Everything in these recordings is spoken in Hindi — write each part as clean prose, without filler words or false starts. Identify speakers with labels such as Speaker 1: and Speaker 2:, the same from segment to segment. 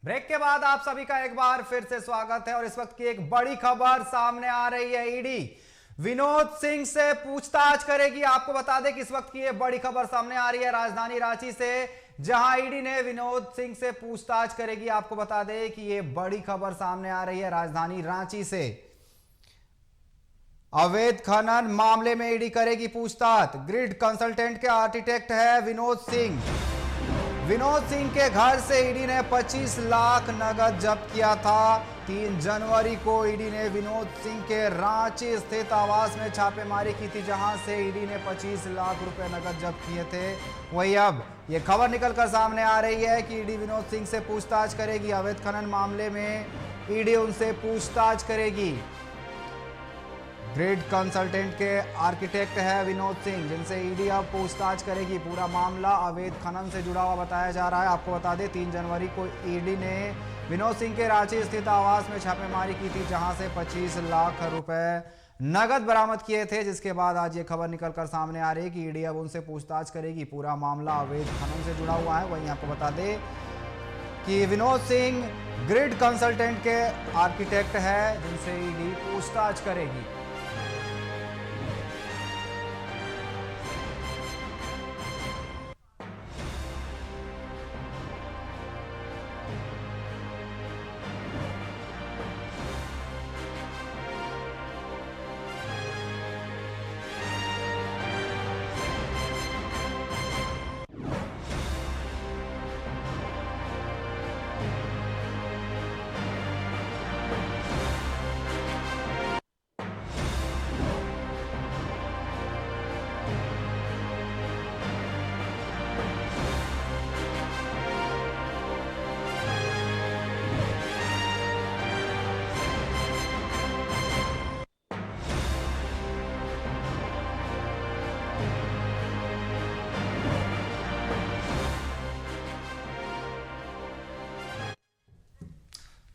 Speaker 1: ब्रेक के बाद आप सभी का एक बार फिर से स्वागत है और इस वक्त की एक बड़ी खबर सामने आ रही है। ईडी विनोद सिंह से पूछताछ करेगी। आपको बता दें कि इस वक्त की ये बड़ी खबर सामने आ रही है राजधानी रांची से, जहां ईडी ने विनोद सिंह से पूछताछ करेगी। आपको बता दें कि ये बड़ी खबर सामने आ रही है राजधानी रांची से। अवैध खनन मामले में ईडी करेगी पूछताछ। ग्रिड कंसल्टेंट के आर्किटेक्ट है विनोद सिंह। विनोद सिंह के घर से ईडी ने 25 लाख नगद जब्त किया था। 3 जनवरी को ईडी ने विनोद सिंह के रांची स्थित आवास में छापेमारी की थी, जहां से ईडी ने 25 लाख रुपए नगद जब्त किए थे। वहीं अब यह खबर निकलकर सामने आ रही है कि ईडी विनोद सिंह से पूछताछ करेगी। अवैध खनन मामले में ईडी उनसे पूछताछ करेगी। ग्रिड कंसल्टेंट के आर्किटेक्ट है विनोद सिंह, जिनसे ईडी अब पूछताछ करेगी। पूरा मामला अवैध खनन से जुड़ा हुआ बताया जा रहा है। आपको बता दें 3 जनवरी को ईडी ने विनोद सिंह के रांची स्थित आवास में छापेमारी की थी, जहां से 25 लाख रुपए नगद बरामद किए थे, जिसके बाद आज ये खबर निकलकर सामने आ रही है कि ईडी अब उनसे पूछताछ करेगी। पूरा मामला अवैध खनन से जुड़ा हुआ है। वहीं आपको बता दें कि विनोद सिंह ग्रिड कंसल्टेंट के आर्किटेक्ट है, जिनसे ईडी पूछताछ करेगी।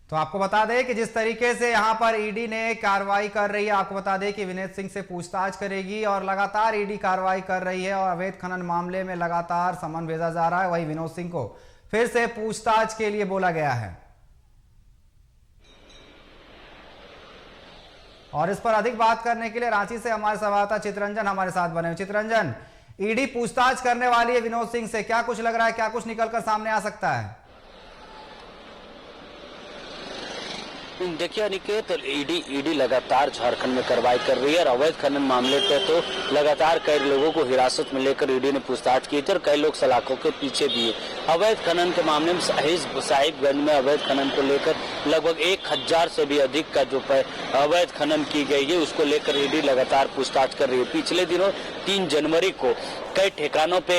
Speaker 1: तो आपको बता दें कि जिस तरीके से यहां पर ईडी ने कार्रवाई कर रही है, आपको बता दें कि विनोद सिंह से पूछताछ करेगी और लगातार ईडी कार्रवाई कर रही है और अवैध खनन मामले में लगातार समन भेजा जा रहा है। वहीं विनोद सिंह को फिर से पूछताछ के लिए बोला गया है और इस पर अधिक बात करने के लिए रांची से हमारे संवाददाता चित्ररंजन हमारे साथ बने हुए। चित्ररंजन, ईडी पूछताछ करने वाली है विनोद सिंह से, क्या कुछ लग रहा है, क्या कुछ निकलकर सामने आ सकता है?
Speaker 2: देखिए अनिकेत, ईडी लगातार झारखंड में कार्रवाई कर रही है और अवैध खनन मामले पे तो लगातार कई लोगों को हिरासत में लेकर ईडी ने पूछताछ की थी और कई लोग सलाखों के पीछे भी है। अवैध खनन के मामले में साहिबगंज में अवैध खनन को लेकर लगभग 1000 से भी अधिक का जो अवैध खनन की गई है, उसको लेकर ईडी लगातार पूछताछ कर रही है। पिछले दिनों 3 जनवरी को कई ठिकानों पे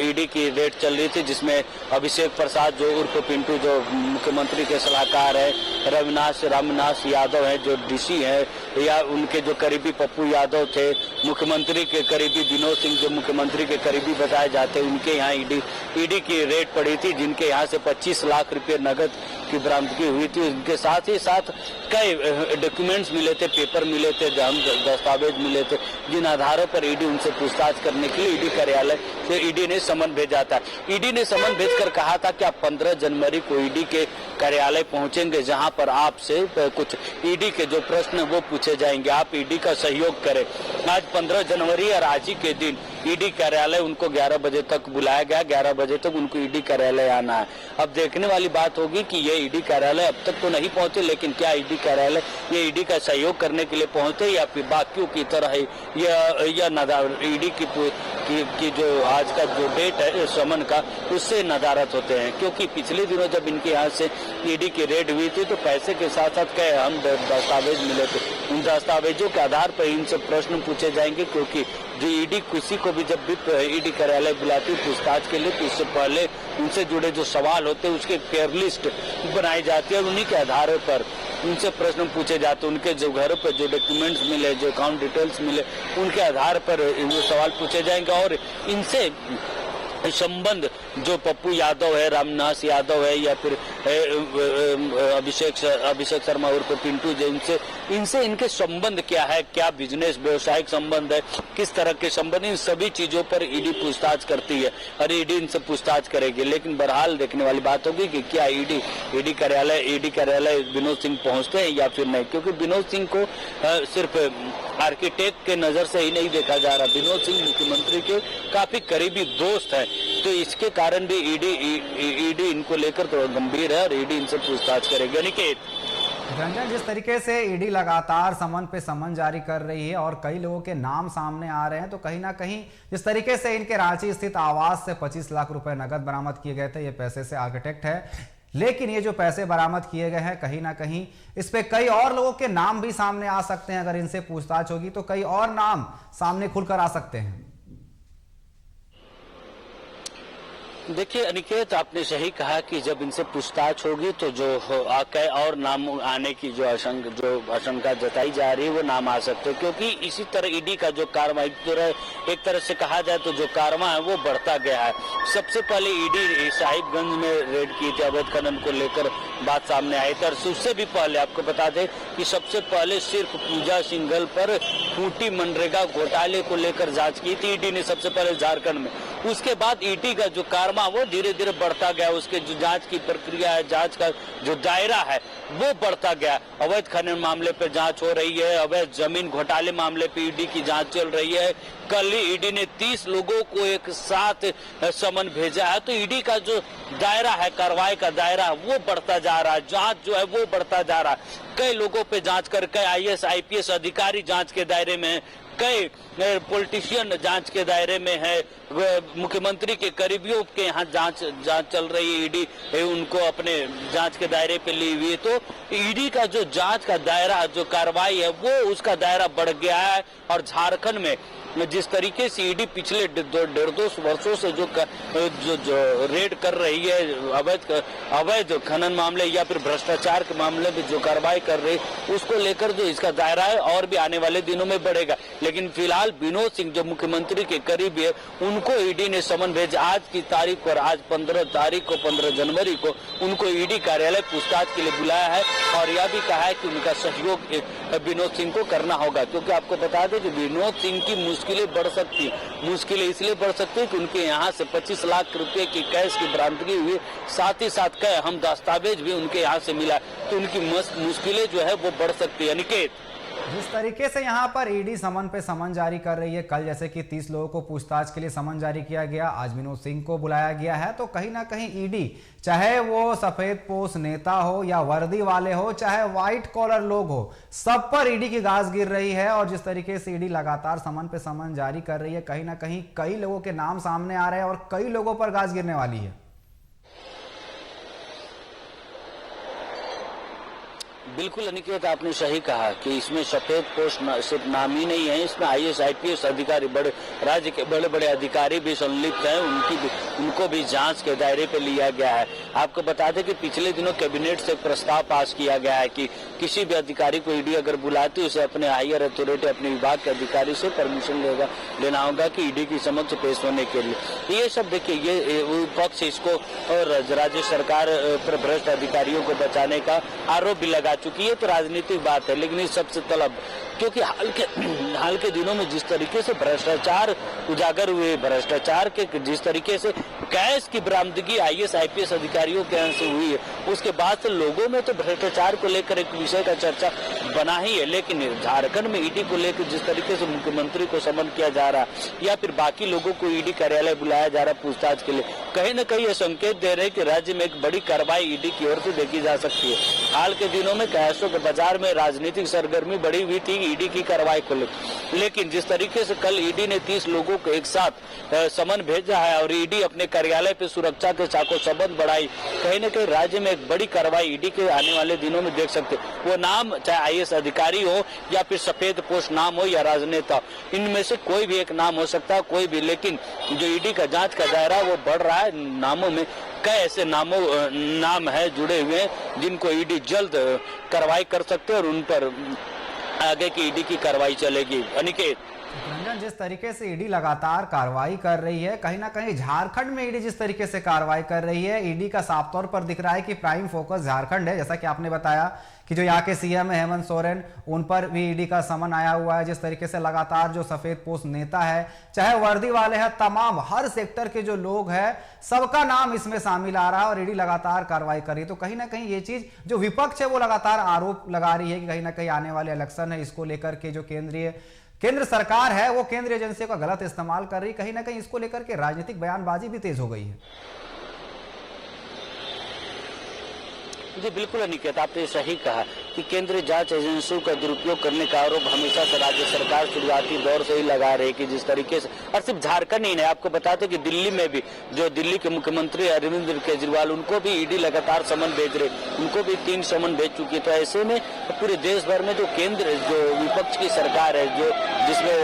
Speaker 2: ईडी की रेड चल रही थी, जिसमें अभिषेक प्रसाद जो उर्फ पिंटू जो मुख्यमंत्री के सलाहकार है, रामनाथ यादव है जो डीसी है, या उनके जो करीबी पप्पू यादव थे, मुख्यमंत्री के करीबी विनोद सिंह जो मुख्यमंत्री के करीबी बताए जाते हैं, उनके यहाँ ईडी की रेड पड़ी थी, जिनके यहाँ से 25 लाख रुपए नगद की बरामदगी हुई थी। उनके साथ ही साथ कई डॉक्यूमेंट्स मिले थे, पेपर मिले थे, दस्तावेज मिले थे, जिन आधारों पर ईडी उनसे पूछताछ करने के लिए ईडी कार्यालय से ईडी ने समन भेजा था। ईडी ने समन भेजकर कहा था कि आप 15 जनवरी को ईडी के कार्यालय पहुंचेंगे, जहां पर आपसे कुछ ईडी के जो प्रश्न वो पूछे जाएंगे, आप ईडी का सहयोग करें। आज 15 जनवरी और आज ही के दिन ईडी कार्यालय उनको 11 बजे तक बुलाया गया। 11 बजे तक उनको ईडी कार्यालय आना है। अब देखने वाली बात होगी कि ये ईडी कार्यालय अब तक तो नहीं पहुंचे, लेकिन क्या ईडी कार्यालय ये ईडी का सहयोग करने के लिए पहुंचे या फिर बाकियों की तरह है या ईडी की जो आज का जो डेट है समन का, उससे नदारत होते हैं। क्योंकि पिछले दिनों जब इनके यहाँ से ईडी की रेड हुई थी तो पैसे के साथ साथ कई अहम दस्तावेज मिले थे। उन दस्तावेजों के आधार पर इनसे प्रश्न पूछे जाएंगे, क्योंकि जो ईडी किसी को भी जब भी ईडी कार्यालय बुलाती है पूछताछ के लिए, तो उससे पहले उनसे जुड़े जो सवाल होते हैं उसके फेयर लिस्ट बनाई जाती है और उन्हीं के आधार पर उनसे प्रश्न पूछे जाते हैं। उनके जो घरों पर जो डॉक्यूमेंट्स मिले, जो अकाउंट डिटेल्स मिले, उनके आधार पर वो सवाल पूछे जाएंगे और इनसे संबंध जो पप्पू यादव है, रामनाथ यादव है या फिर अभिषेक शर्मा उर्फ पिंटू जैन इनसे इनके संबंध क्या है, क्या बिजनेस व्यवसायिक संबंध है, किस तरह के संबंध, इन सभी चीजों पर ईडी पूछताछ करती है और ईडी इनसे पूछताछ करेगी। लेकिन बहरहाल देखने वाली बात होगी कि क्या ईडी कार्यालय विनोद सिंह पहुंचते हैं या फिर नहीं, क्योंकि विनोद सिंह को सिर्फ आर्किटेक्ट के नजर से ही नहीं देखा जा रहा। विनोद सिंह मुख्यमंत्री के काफी करीबी दोस्त हैं, तो इसके कारण भी ईडी इनको लेकर तो गंभीर है और ईडी इनसे पूछताछ करेगी। अनिकेत,
Speaker 1: रंजन, जिस तरीके से ईडी लगातार समन पे समन जारी कर रही है और कई लोगों के नाम सामने आ रहे हैं, तो कहीं ना कहीं जिस तरीके से इनके रांची स्थित आवास से 25 लाख रुपए नगद बरामद किए गए थे, ये पैसे से आर्किटेक्ट है, लेकिन ये जो पैसे बरामद किए गए हैं कहीं ना कहीं इस पे कई और लोगों के नाम भी सामने आ सकते हैं। अगर इनसे पूछताछ होगी तो कई और नाम सामने खुलकर आ सकते हैं।
Speaker 2: देखिए अनिकेत, आपने सही कहा कि जब इनसे पूछताछ होगी तो जो कई और नाम आने की जो आशंका जताई जा रही है वो नाम आ सकते हैं, क्योंकि इसी तरह ईडी का जो कारवा एक तरह से कहा जाए तो जो कारवा है वो बढ़ता गया है। सबसे पहले ईडी साहिबगंज में रेड की थी, अवैध खनन को लेकर बात सामने आई थी, और उससे भी पहले आपको बता दें कि सबसे पहले सिर्फ पूजा सिंघल पर खूंटी मनरेगा घोटाले को लेकर जांच की थी ईडी ने सबसे पहले झारखंड में। उसके बाद ईडी का जो कारवा वो धीरे धीरे बढ़ता गया, उसके जो जांच की प्रक्रिया है, जांच का जो दायरा है वो बढ़ता गया। अवैध खनन मामले पे जांच हो रही है, अवैध जमीन घोटाले मामले पे ईडी की जांच चल रही है। कल ही ईडी ने 30 लोगों को एक साथ समन भेजा है, तो ईडी का जो दायरा है, कार्रवाई का दायरा वो बढ़ता जा रहा है, जांच जो है वो बढ़ता जा रहा है। कई लोगों पे जांच कर, कई IAS IPS अधिकारी जांच के दायरे में, कई पॉलिटिशियन जांच के दायरे में है, मुख्यमंत्री के करीबियों के यहाँ जांच चल रही है, ईडी उनको अपने जांच के दायरे पे ली हुई है। तो ईडी का जो जांच का दायरा, जो कार्रवाई है वो उसका दायरा बढ़ गया है। और झारखंड में जिस तरीके से ईडी पिछले 1.5 वर्षों से जो रेड कर रही है, अवैध खनन मामले या फिर भ्रष्टाचार के मामले में जो कार्रवाई कर रही है, उसको लेकर जो इसका दायरा है और भी आने वाले दिनों में बढ़ेगा। लेकिन फिलहाल विनोद सिंह जो मुख्यमंत्री के करीब है, उनको ईडी ने समन भेजा आज की तारीख पर, आज 15 जनवरी को उनको ईडी कार्यालय पूछताछ के लिए बुलाया है और यह भी कहा है कि उनका सहयोग विनोद सिंह को करना होगा, क्योंकि आपको बता दें कि विनोद सिंह की मुश्किलें बढ़ सकती, मुश्किलें इसलिए बढ़ सकती है कि उनके यहाँ से 25 लाख रुपए की कैश की बरामदगी हुई, साथ ही साथ कई अहम दस्तावेज भी उनके यहाँ से मिला, तो उनकी मुश्किलें जो है वो बढ़ सकती है। अनिकेत,
Speaker 1: जिस तरीके से यहाँ पर ईडी समन पे समन जारी कर रही है, कल जैसे कि 30 लोगों को पूछताछ के लिए समन जारी किया गया, आज विनोद सिंह को बुलाया गया है, तो कहीं ना कहीं ईडी, चाहे वो सफेद पोश नेता हो या वर्दी वाले हो, चाहे व्हाइट कॉलर लोग हो, सब पर ईडी की गाज गिर रही है। और जिस तरीके से ईडी लगातार समन पे समन जारी कर रही है, कहीं ना कहीं कई लोगों के नाम सामने आ रहे हैं और कई लोगों पर गाज गिरने वाली है।
Speaker 2: बिल्कुल अनिकेत, आपने सही कहा कि इसमें सफेद पोस्ट सिर्फ नाम ही नहीं है, इसमें IAS IPS अधिकारी, बड़े राज्य के बड़े बड़े अधिकारी भी संलिप्त हैं, उनको भी जांच के दायरे पे लिया गया है। आपको बता दें कि पिछले दिनों कैबिनेट से प्रस्ताव पास किया गया है कि किसी भी अधिकारी को ईडी अगर बुलाती है, उसे अपने हायर अथॉरिटी, अपने विभाग के अधिकारी से परमिशन लेना होगा कि ईडी की समक्ष पेश होने के लिए। ये सब देखिए, ये पक्ष इसको और राज्य सरकार पर भ्रष्ट अधिकारियों को बचाने का आरोप भी लगा चुकी है, तो राजनीतिक बात है। लेकिन इस सबसे तलब, क्योंकि हाल के दिनों में जिस तरीके से भ्रष्टाचार उजागर हुए, भ्रष्टाचार के जिस तरीके से कैश की बरामदगी IAS IPS अधिकारियों के यहाँ से हुई है, उसके बाद से लोगों में तो भ्रष्टाचार को लेकर एक विषय का चर्चा बना ही है। लेकिन झारखंड में ईडी को लेकर जिस तरीके से मुख्यमंत्री को समन किया जा रहा या फिर बाकी लोगों को ईडी कार्यालय बुलाया जा रहा पूछताछ के लिए, कहीं न कहीं ये संकेत दे रहे कि राज्य में एक बड़ी कार्रवाई ईडी की ओर से देखी जा सकती है। हाल के दिनों में कैशों के बाजार में राजनीतिक सरगर्मी बढ़ी हुई थी ईडी की कार्रवाई को लेकर, लेकिन जिस तरीके से कल ईडी ने 30 लोगों को एक साथ समन भेजा है और ईडी अपने कार्यालय पे सुरक्षा के चाको चौबंद बढ़ाई, कहीं न कहीं राज्य में एक बड़ी कार्रवाई ईडी के आने वाले दिनों में देख सकते। वो नाम चाहे IAS अधिकारी हो या फिर सफेद पोस्ट नाम हो या राजनेता, इनमें से कोई भी एक नाम हो सकता है, कोई भी। लेकिन जो ईडी का जांच का दायरा वो बढ़ रहा है, नामों में कई ऐसे नाम है जुड़े हुए हैं जिनको ईडी जल्द कार्रवाई कर सकते हैं और उन पर आगे की ईडी की कार्रवाई चलेगी। अनिकेत,
Speaker 1: रंजन, जिस तरीके से ईडी लगातार कार्रवाई कर रही है, कहीं ना कहीं झारखंड में ईडी जिस तरीके से कार्रवाई कर रही है, ईडी का साफ तौर पर दिख रहा है कि प्राइम फोकस झारखंड है। जैसा कि आपने बताया कि जो यहाँ के सीएम है हेमंत सोरेन, उन पर भी ईडी का समन आया हुआ है। जिस तरीके से लगातार जो सफेद पोस्ट नेता है, चाहे वर्दी वाले हैं, तमाम हर सेक्टर के जो लोग हैं, सबका नाम इसमें शामिल आ रहा है और ईडी लगातार कार्रवाई कर रही है। तो कहीं ना कहीं ये चीज जो विपक्ष है वो लगातार आरोप लगा रही है कि कहीं ना कहीं आने वाले इलेक्शन है, इसको लेकर के जो केंद्र सरकार है वो केंद्रीय एजेंसियों का गलत इस्तेमाल कर रही है। कहीं ना कहीं इसको लेकर के राजनीतिक बयानबाजी भी तेज हो गई है।
Speaker 2: जी बिल्कुल अनिकेत, आपने सही कहा कि केंद्रीय जांच एजेंसियों का दुरुपयोग करने का आरोप हमेशा से राज्य सरकार शुरुआती दौर से ही लगा रही कि जिस तरीके से, और सिर्फ झारखंड ही नहीं, आपको बताते कि दिल्ली में भी जो दिल्ली के मुख्यमंत्री अरविंद केजरीवाल, उनको भी ईडी लगातार समन भेज रहे, उनको भी 3 समन भेज चुकी है। तो ऐसे में पूरे देश भर में जो केंद्र जो विपक्ष की सरकार है, जो जिसमें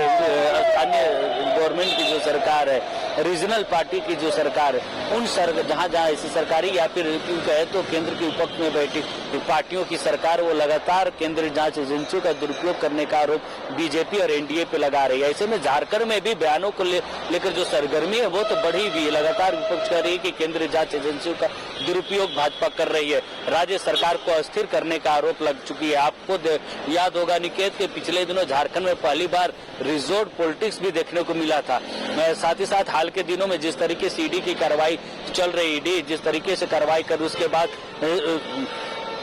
Speaker 2: स्थानीय गवर्नमेंट की जो सरकार है, रीजनल पार्टी की जो सरकार है, उन जहाँ ऐसी सरकारी या फिर क्यों कहे तो केंद्र के विपक्ष में बैठी पार्टियों की सरकार, वो लगातार केंद्रीय जांच एजेंसियों का दुरुपयोग करने का आरोप बीजेपी और एनडीए पे लगा रही है। ऐसे में झारखंड में भी बयानों को लेकर जो सरगर्मी है वो तो बढ़ी हुई है। लगातार विपक्ष कर रही है कि केंद्रीय जांच एजेंसियों का दुरुपयोग भाजपा कर रही है, राज्य सरकार को अस्थिर करने का आरोप लग चुकी है। आपको याद होगा निकेत के पिछले दिनों झारखंड में पहली बार रिजोर्ट पॉलिटिक्स भी देखने को मिला था। साथ ही साथ हाल के दिनों में जिस तरीके से ईडी की कार्रवाई चल रही, ईडी जिस तरीके से कार्रवाई कर उसके बाद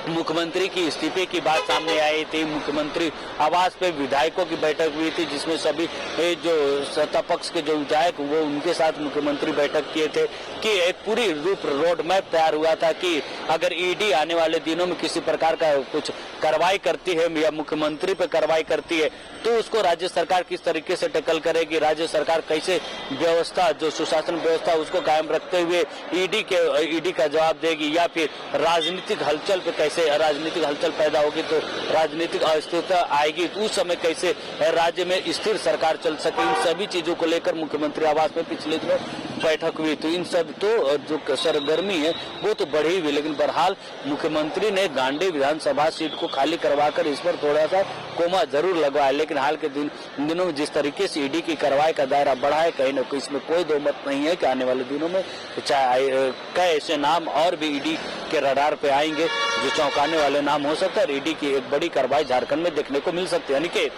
Speaker 2: मुख्यमंत्री की इस्तीफे की बात सामने आई थी। मुख्यमंत्री आवास पे विधायकों की बैठक हुई थी, जिसमें सभी जो सत्ता पक्ष के जो विधायक वो उनके साथ मुख्यमंत्री बैठक किए थे कि एक पूरी रोड मैप तैयार हुआ था कि अगर ईडी आने वाले दिनों में किसी प्रकार का कुछ कार्रवाई करती है या मुख्यमंत्री पे कार्रवाई करती है तो उसको राज्य सरकार किस तरीके से टैकल करेगी, राज्य सरकार कैसे व्यवस्था जो सुशासन व्यवस्था उसको कायम रखते हुए ईडी का जवाब देगी, या फिर राजनीतिक हलचल पे कैसे राजनीतिक हलचल पैदा होगी तो राजनीतिक अस्थिरता आएगी, तो उस समय कैसे राज्य में स्थिर सरकार चल सके। इन सभी चीजों को लेकर मुख्यमंत्री आवास में पिछले दिनों बैठक हुई। तो इन सब तो जो सरगर्मी है वो तो बढ़ी हुई, लेकिन बहरहाल मुख्यमंत्री ने गांडी विधानसभा सीट को खाली करवाकर इस पर थोड़ा सा कोमा जरूर लगवाया। लेकिन हाल के दिनों में जिस तरीके से ईडी की कार्रवाई का दायरा बढ़ा है, कहीं न कहीं इसमें कोई दो मत नहीं है कि आने वाले दिनों में चाहे कई ऐसे नाम और भी ईडी के रडार पे आएंगे जो चौंकाने वाले नाम हो सकते हैं और ईडी की एक बड़ी कार्रवाई झारखंड में देखने को मिल सकती है। निकेत,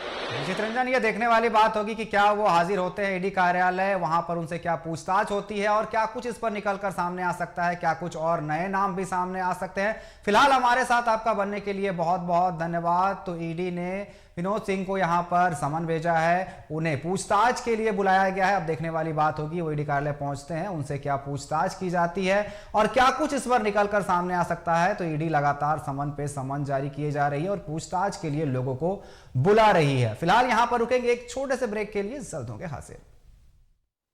Speaker 1: चित्रंजन, ये देखने वाली बात होगी कि क्या वो हाजिर होते हैं ईडी कार्यालय, वहां पर उनसे क्या पूछताछ होती है और क्या कुछ इस पर निकलकर सामने आ सकता है, क्या कुछ और नए नाम भी सामने आ सकते हैं। फिलहाल हमारे साथ आपका बनने के लिए बहुत बहुत धन्यवाद। तो ईडी ने विनोद सिंह को यहां पर समन भेजा है, उन्हें पूछताछ के लिए बुलाया गया है। अब देखने वाली बात होगी वो ईडी कार्यालय पहुंचते हैं, उनसे क्या पूछताछ की जाती है और क्या कुछ इस पर निकलकर सामने आ सकता है। तो ईडी लगातार समन पे समन जारी किए जा रही है और पूछताछ के लिए लोगों को बुला रही है। फिलहाल यहां पर रुकेंगे, एक छोटे से ब्रेक के लिए जल्द होंगे हाजिर।